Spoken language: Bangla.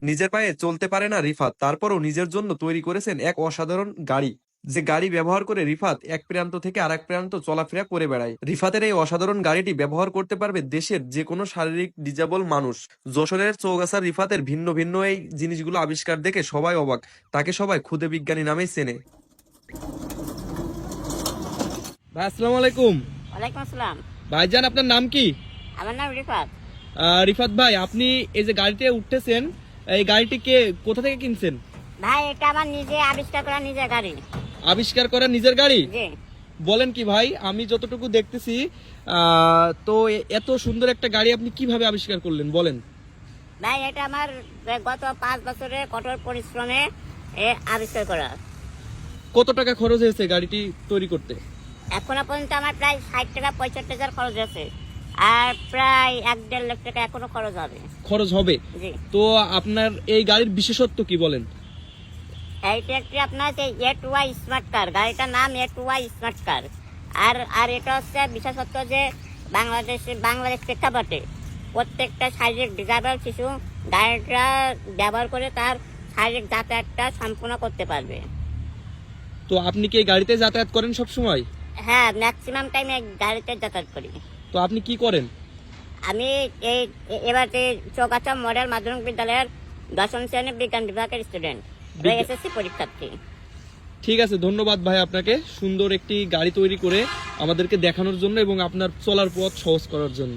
নিজের পায়ে চলতে পারে না রিফাত, তারপরও নিজের জন্য তৈরি করেছেন এক অসাধারণ গাড়ি। যে গাড়ি ব্যবহার করে রিফাত এক প্রান্ত থেকে আরেক প্রান্ত চলাফেরা করে বেড়ায়। রিফাতের এই অসাধারণ গাড়িটি ব্যবহার করতে পারবে দেশের যে কোনো শারীরিক ডিজেবল মানুষ। যশোরের চৌগাছার রিফাতের ভিন্ন ভিন্ন এই জিনিসগুলো আবিষ্কার দেখে সবাই অবাক। তাকে সবাই ক্ষুদে বিজ্ঞানী নামেই চেনে। ভাই আসসালামু আলাইকুম। ওয়ালাইকুম আসসালাম। ভাইজান, আপনার নাম কি? আমার নাম রিফাত। রিফাত ভাই, আপনি এই যে গাড়িতে উঠতেছেন, এই গাড়িটি কোথা থেকে কিনছেন? ভাই, এটা আমার নিজে আবিষ্কার করা নিজের গাড়ি। আবিষ্কার করা নিজের গাড়ি? জি। বলেন কি ভাই, আমি যতটুকু দেখতেছি তো এত সুন্দর একটা গাড়ি আপনি কিভাবে আবিষ্কার করলেন বলেন। ভাই, এটা আমার গত 5 বছরের কঠোর পরিশ্রমে আবিষ্কার করা। কত টাকা খরচ হয়েছে গাড়িটি তৈরি করতে? এখনো পর্যন্ত আমার প্রায় 60 টাকা 65 হাজার খরচ আছে, আর প্রায় 1-1.5 লাখ টাকা এখনো খরচ হবে। খরচ হবে? জি। তো আপনার এই গাড়ির বিশেষত্ব কি বলেন? এইটা একটি আপনার A2Y স্মার্ট কার, গাড়িটার নাম A2Y স্মার্ট কার। আর এটা হচ্ছে বিশেষত্ব যে বাংলাদেশ প্রেক্ষাপটে প্রত্যেকটা শারীরিক ডিসেবল শিশু গাড়িটা ব্যবহার করে তার শারীরিক যাতায়াতটা সম্পূর্ণ করতে পারবে। তো আপনি কি এই গাড়িতে যাতায়াত করেন সব সময়? হ্যাঁ, ম্যাক্সিমাম টাইমে গাড়িতে যাতায়াত করি। তো আপনি কি করেন? আমি এবার চৌগাছা মডেল মাধ্যমিক বিদ্যালয়ের 10ম শ্রেণীর বিজ্ঞান বিভাগের স্টুডেন্ট, এসএসসি পরীক্ষার্থী। ঠিক আছে, ধন্যবাদ ভাই আপনাকে সুন্দর একটি গাড়ি তৈরি করে আমাদেরকে দেখানোর জন্য এবং আপনার চলার পথ সহজ করার জন্য।